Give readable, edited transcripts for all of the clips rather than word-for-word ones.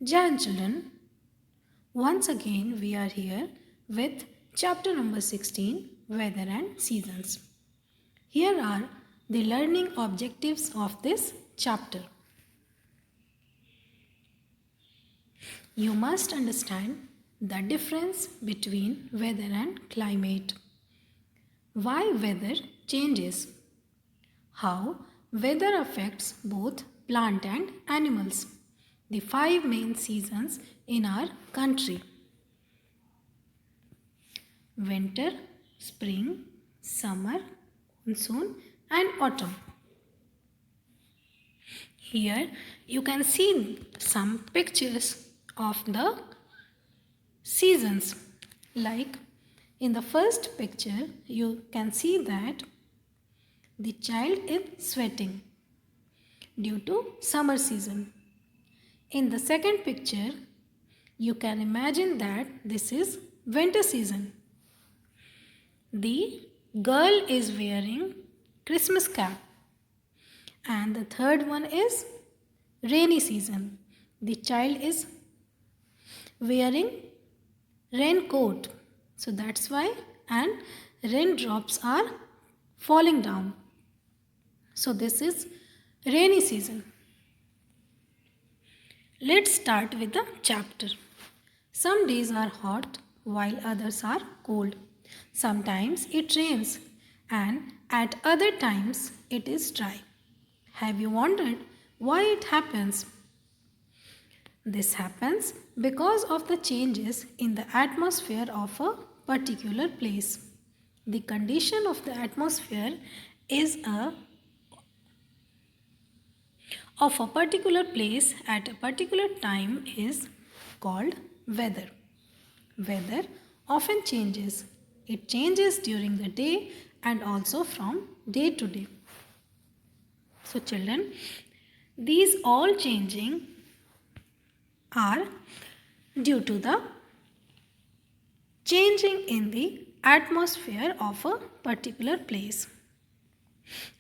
Jan children, once again we are here with chapter number 16, Weather and Seasons. Here are the learning objectives of this chapter. You must understand the difference between weather and climate. Why weather changes. How weather affects both plant and animals. The 5 main seasons in our country. Winter, spring, summer, monsoon and autumn. Here you can see some pictures of the seasons. Like in the first picture you can see that the child is sweating due to summer season. In the second picture you can imagine that this is winter season. The girl is wearing Christmas cap. And the third one is rainy season. The child is wearing raincoat. So that's why, and raindrops are falling down. So this is rainy season. Let's start with the chapter. Some days are hot while others are cold. Sometimes it rains and at other times it is dry. Have you wondered why it happens? This happens because of the changes in the atmosphere of a particular place. The condition of the atmosphere is of a particular place at a particular time is called weather. Weather often changes. It changes during the day and also from day to day. So children, these all changing are due to the changing in the atmosphere of a particular place.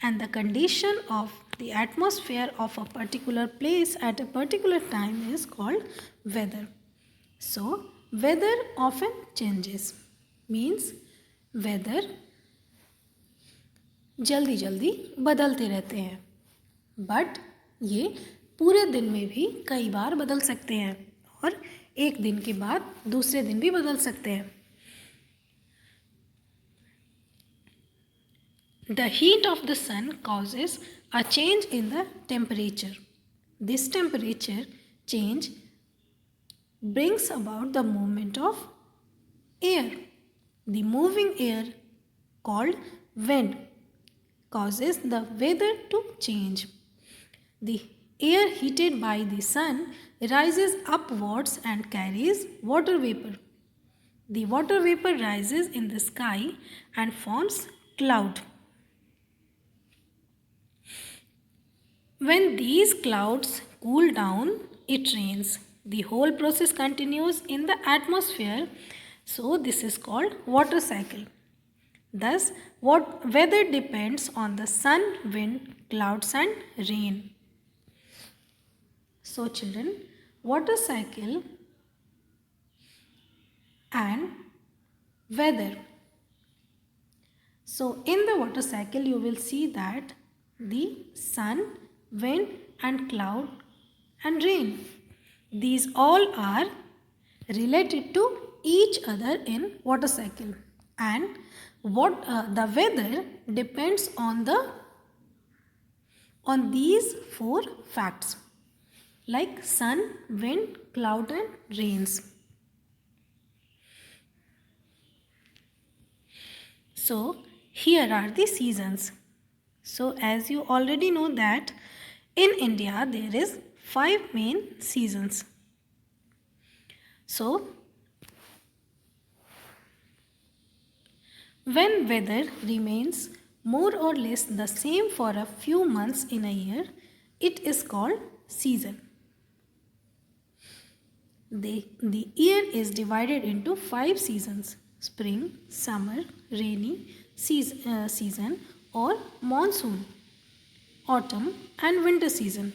And the condition of the atmosphere of a particular place at a particular time is called weather. So weather often changes, means weather जल्दी जल्दी बदलते रहते हैं, but ये पूरे दिन में भी कई बार बदल सकते हैं और एक दिन के बाद दूसरे दिन भी बदल सकते हैं. The heat of the sun causes a change in the temperature. This temperature change brings about the movement of air. The moving air called wind causes the weather to change. The air heated by the sun rises upwards and carries water vapor. The water vapor rises in the sky and forms cloud. When these clouds cool down, it rains. The whole process continues in the atmosphere, so this is called water cycle. Thus, weather depends on the sun, wind, clouds and rain. So children, water cycle and weather. So in the water cycle you will see that the sun, wind and cloud and rain, these all are related to each other in water cycle, and the weather depends on these 4 facts like sun, wind, cloud and rains. So here are the seasons. So as you already know that in India there is 5 main seasons. So when weather remains more or less the same for a few months in a year, it is called season. The year is divided into 5 seasons: spring, summer, rainy season or monsoon, autumn and winter season.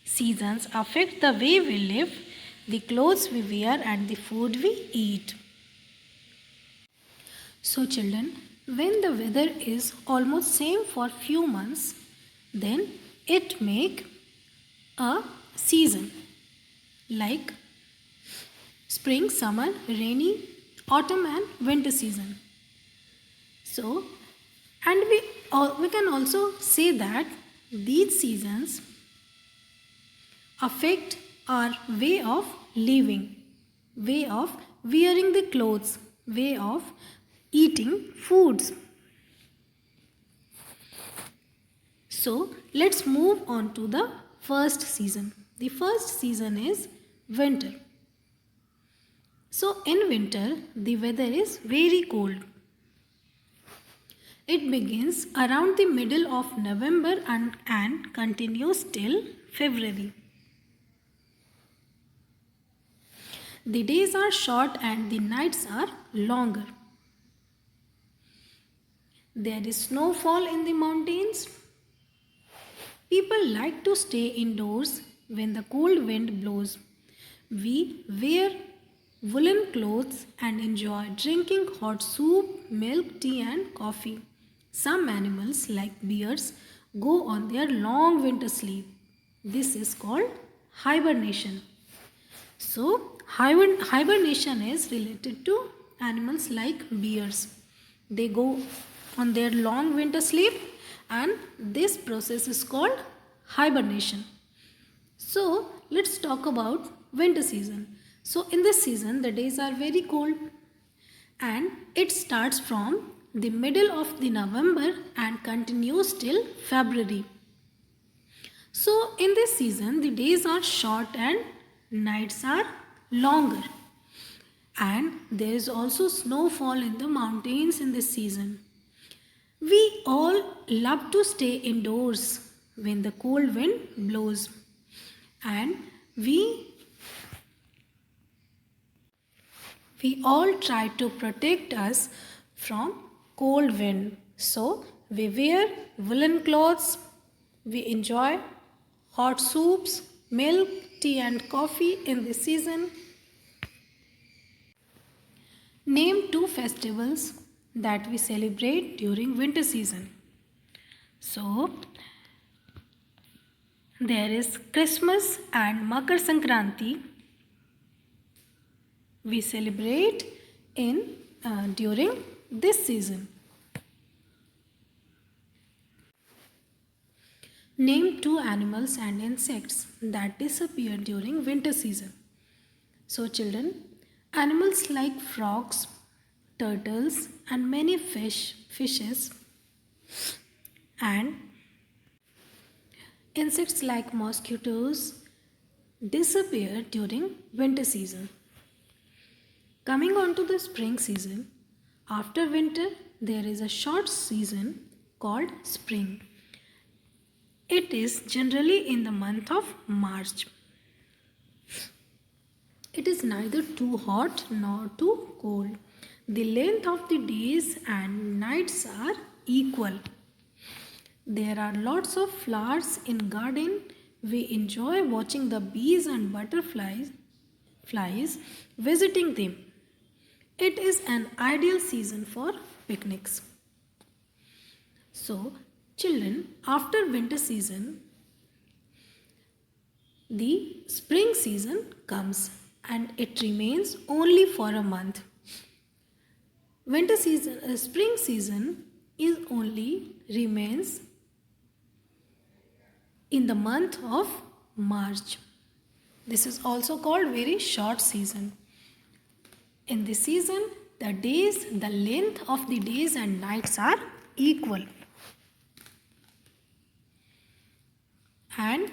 Seasons affect the way we live the clothes we wear and the food we eat. So children, when the weather is almost same for few months, then it make a season like spring, summer, rainy, autumn and winter season. So, and we can also say that these seasons affect our way of living, way of wearing the clothes, way of eating foods. So, let's move on to the first season. The first season is winter. So, in winter, the weather is very cold. It begins around the middle of November and continues till February. The days are short and the nights are longer. There is snowfall in the mountains. People like to stay indoors when the cold wind blows. We wear woolen clothes and enjoy drinking hot soup, milk, tea and coffee. Some animals like bears go on their long winter sleep. This is called hibernation. So, hibernation is related to animals like bears. They go on their long winter sleep and this process is called hibernation. So, let's talk about winter season. So, in this season, the days are very cold and it starts from the middle of the November and continues till February. So, in this season, the days are short and nights are longer. And there is also snowfall in the mountains in this season. We all love to stay indoors when the cold wind blows. And we all try to protect us from cold wind. So, we wear woolen clothes, we enjoy hot soups, milk, tea and coffee in this season. Name two festivals that we celebrate during winter season. So, there is Christmas and Makar Sankranti. We celebrate during this season. Name two animals and insects that disappear during winter season. So children, animals like frogs, turtles and many fishes and insects like mosquitoes disappear during winter season. Coming on to the spring season, after winter there is a short season called spring. It is generally in the month of March. It is neither too hot nor too cold. The length of the days and nights are equal. There are lots of flowers in garden. We enjoy watching the bees and butterflies visiting them. It is an ideal season for picnics. So, children, after winter season, the spring season comes and it remains only for a month. Spring season remains in the month of March. This is also called very short season. In this season, the length of the days and nights are equal. And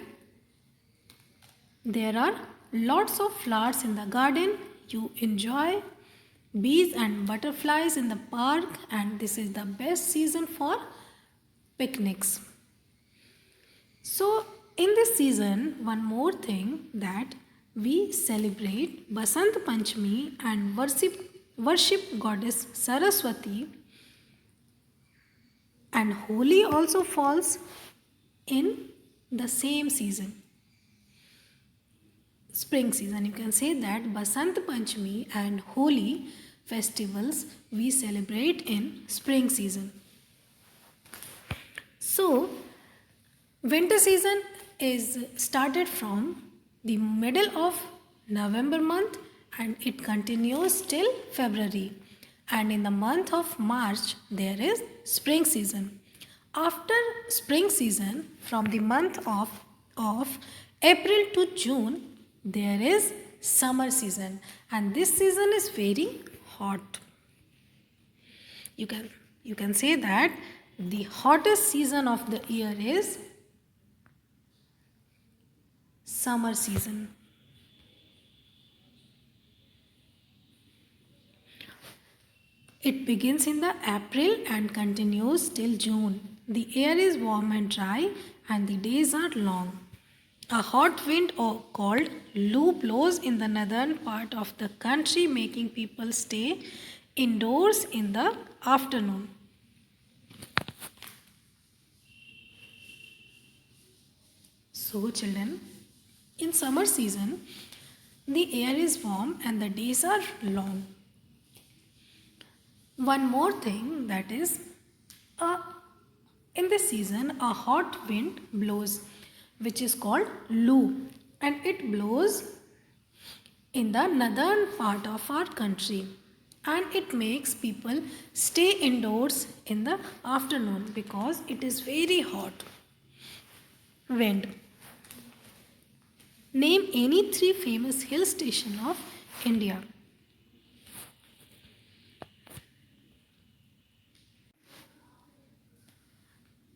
there are lots of flowers in the garden. You enjoy bees and butterflies in the park, and this is the best season for picnics. So, in this season, one more thing that we celebrate Basant Panchami and worship goddess Saraswati, and Holi also falls in the same season. spring season. You can say that Basant Panchami and Holi festivals we celebrate in spring season. So, winter season is started from the middle of November month and it continues till February. And in the month of March, there is spring season. After spring season, from the month of April to June, there is summer season. And this season is very hot. You can say that the hottest season of the year is summer season. It begins in the April and continues till June. The air is warm and dry and the days are long. A hot wind called Lu blows in the northern part of the country, making people stay indoors in the afternoon. So children, in summer season, the air is warm and the days are long. One more thing, that is, in this season a hot wind blows which is called Lu, and it blows in the northern part of our country and it makes people stay indoors in the afternoon because it is very hot wind. Name any three famous hill stations of India.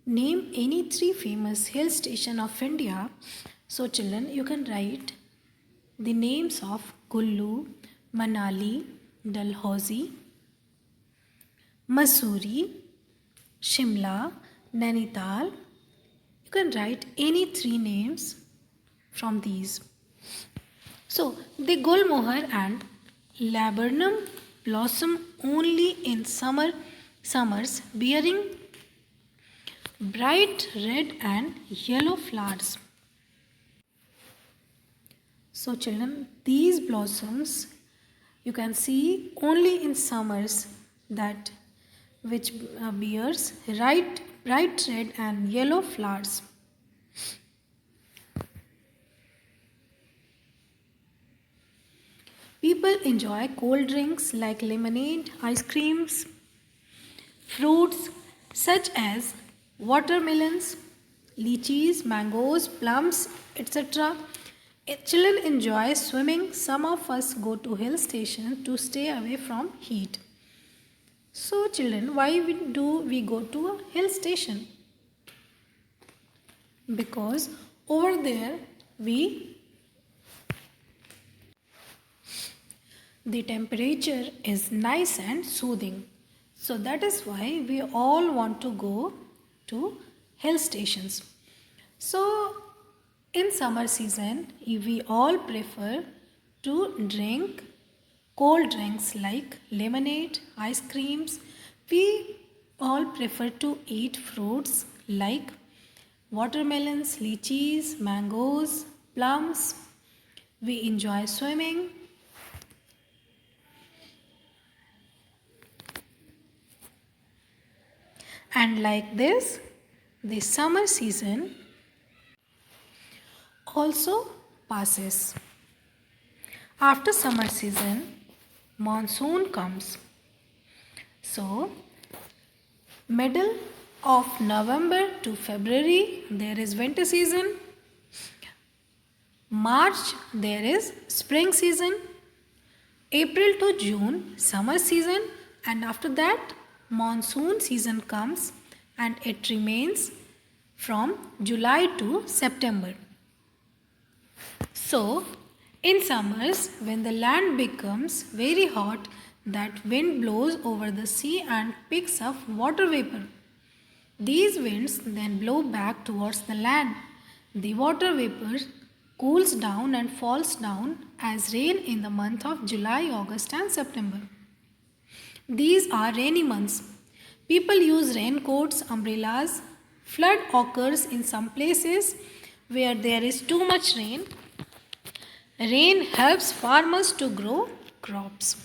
Name any three famous hill stations of India. So children, you can write the names of Kullu, Manali, Dalhousie, Mussoorie, Shimla, Nainital. You can write any three names from these. So the Gulmohar and laburnum blossom only in summers, bearing bright red and yellow flowers. So children, these blossoms you can see only in summers, that which bears bright red and yellow flowers. People enjoy cold drinks like lemonade, ice creams, fruits such as watermelons, lychees, mangoes, plums, etc. Children enjoy swimming. Some of us go to hill station to stay away from heat. So children, why do we go to a hill station? Because over there the temperature is nice and soothing. So that is why we all want to go to hill stations. So in summer season, we all prefer to drink cold drinks like lemonade, ice creams. We all prefer to eat fruits like watermelons, lychees, mangoes, plums. We enjoy swimming. And like this, the summer season also passes. After summer season, monsoon comes. So, middle of November to February, there is winter season. March, there is spring season. April to June, summer season. And after that, monsoon season comes and it remains from July to September. So, in summers, when the land becomes very hot, that wind blows over the sea and picks up water vapor. These winds then blow back towards the land. The water vapor cools down and falls down as rain in the month of July, August and September. These are rainy months. People use raincoats, umbrellas. Flood occurs in some places where there is too much rain. Rain helps farmers to grow crops.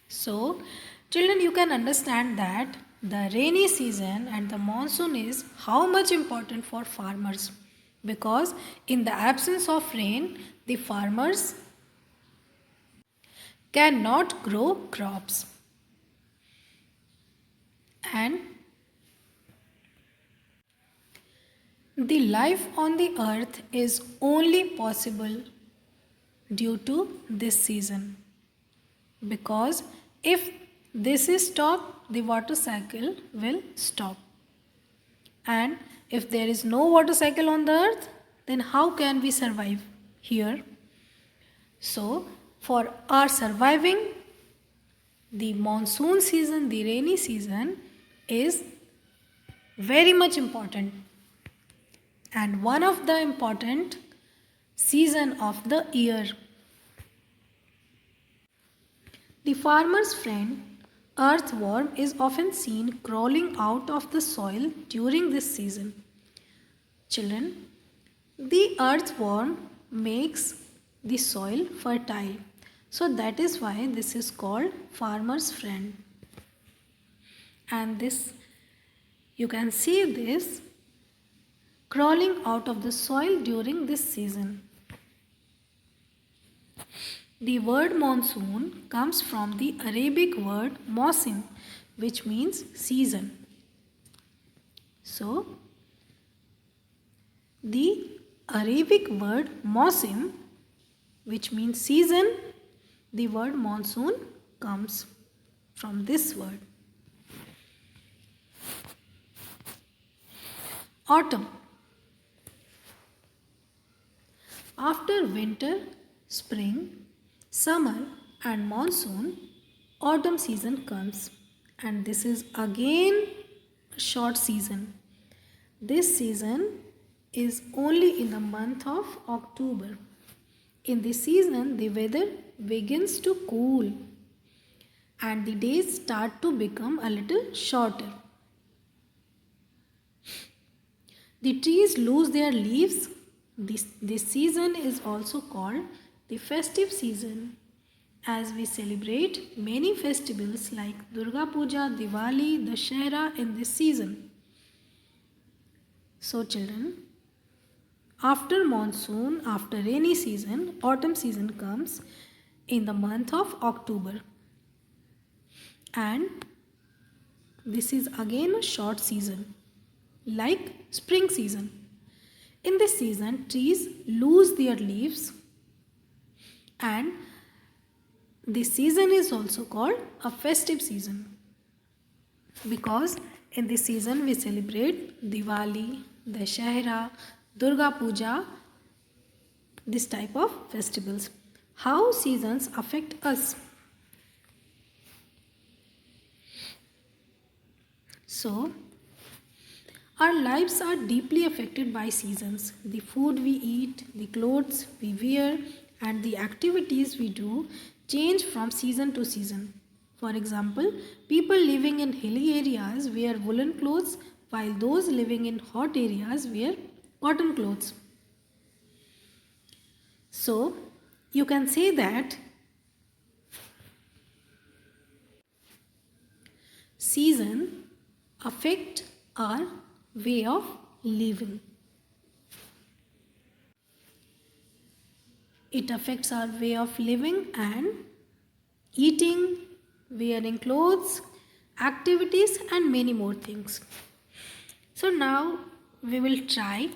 So, children, you can understand that the rainy season and the monsoon is how much important for farmers, because in the absence of rain, the farmers cannot grow crops. And the life on the earth is only possible due to this season, because if this is stopped, the water cycle will stop. And if there is no water cycle on the earth, then how can we survive here? So, for our surviving, the monsoon season, the rainy season is very much important, and one of the important season of the year. The farmer's friend, earthworm, is often seen crawling out of the soil during this season. Children, the earthworm makes the soil fertile. So that is why this is called farmer's friend. And this, you can see this crawling out of the soil during this season. The word monsoon comes from the Arabic word mausim, which means season. So, the Arabic word mausim, which means season, the word monsoon comes from this word. Autumn. After winter, spring, summer and monsoon, autumn season comes, and this is again a short season. This season is only in the month of October. In this season, the weather begins to cool and the days start to become a little shorter. The trees lose their leaves. This season is also called the festive season, as we celebrate many festivals like Durga Puja, Diwali, Dashera in this season. So children, after monsoon, after rainy season, autumn season comes in the month of October. And this is again a short season, like spring season. In this season, trees lose their leaves, and this season is also called a festive season, because in this season we celebrate Diwali, Dashera, Durga Puja, this type of festivals. How seasons affect us? So, our lives are deeply affected by seasons. The food we eat, the clothes we wear, and the activities we do change from season to season. For example, people living in hilly areas wear woolen clothes, while those living in hot areas wear cotton clothes. So, you can say that season affect our way of living. It affects our way of living and eating, wearing clothes, activities and many more things. So now we will try.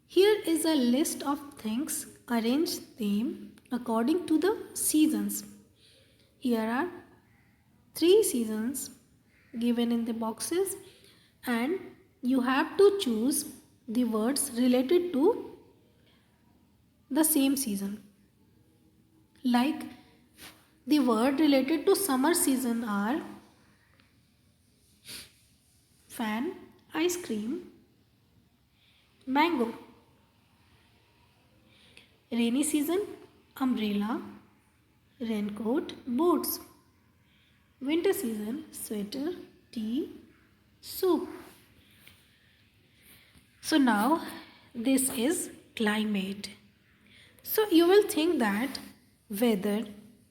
Here is a list of things. Arrange them according to the seasons. Here are 3 seasons given in the boxes, and you have to choose the words related to the same season. Like the word related to summer season are fan, ice cream, mango. Rainy season, umbrella, raincoat, boots. Winter season, sweater, tea, soup. So now this is climate. So you will think that weather,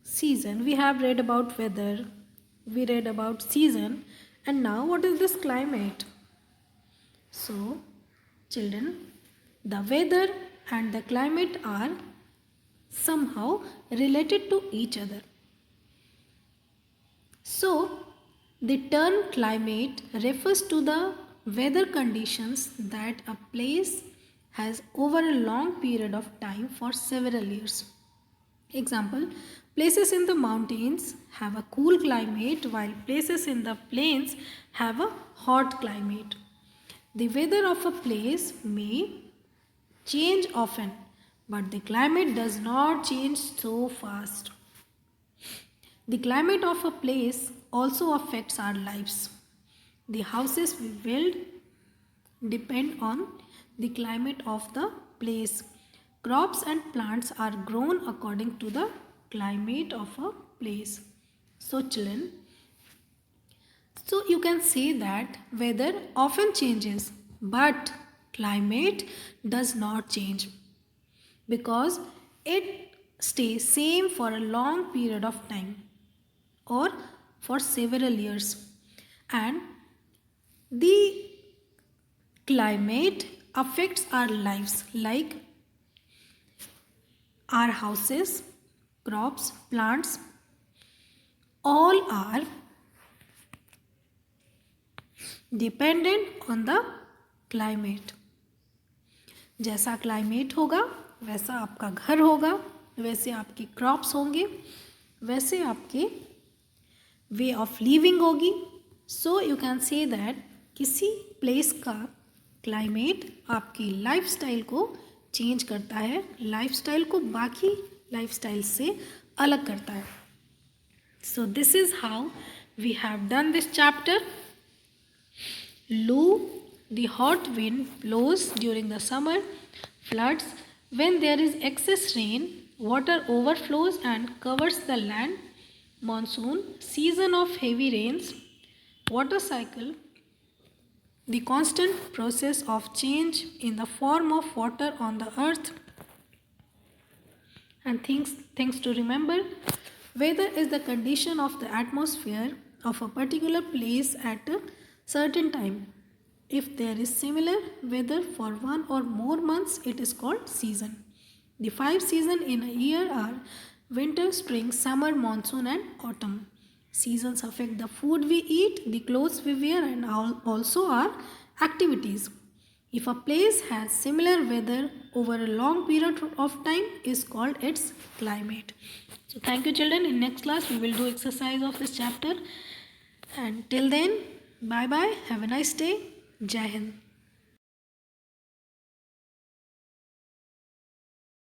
season, we have read about weather, we read about season, and now what is this climate? So children, the weather and the climate are somehow related to each other. So the term climate refers to the weather conditions that a place has over a long period of time for several years. Example, places in the mountains have a cool climate while places in the plains have a hot climate. The weather of a place may change often, but the climate does not change so fast. The climate of a place also affects our lives. The houses we build depend on the climate of the place. Crops and plants are grown according to the climate of a place. So children, so you can say that weather often changes, but climate does not change because it stays same for a long period of time or for several years. And the climate affects our lives like our houses, crops, plants, all are dependent on the climate. जैसा climate होगा वैसा आपका घर होगा, वैसे आपके crops होंगे, वैसे आपके वे ऑफ लिविंग होगी. So you can say that किसी प्लेस का क्लाइमेट आपकी लाइफस्टाइल को चेंज करता है, लाइफस्टाइल को बाकी लाइफस्टाइल से अलग करता है. So this is how we have done this chapter. Loo, the hot wind blows during the summer. Floods, when there is excess rain, water overflows and covers the land. Monsoon, season of heavy rains. Water cycle, the constant process of change in the form of water on the earth. And things to remember, weather is the condition of the atmosphere of a particular place at a certain time. If there is similar weather for one or more months, it is called season. The 5 seasons in a year are winter, spring, summer, monsoon and autumn. Seasons affect the food we eat, the clothes we wear and also our activities. If a place has similar weather over a long period of time, is called its climate. So thank you children. In next class we will do exercise of this chapter. And till then, bye bye. Have a nice day. Jai Hind.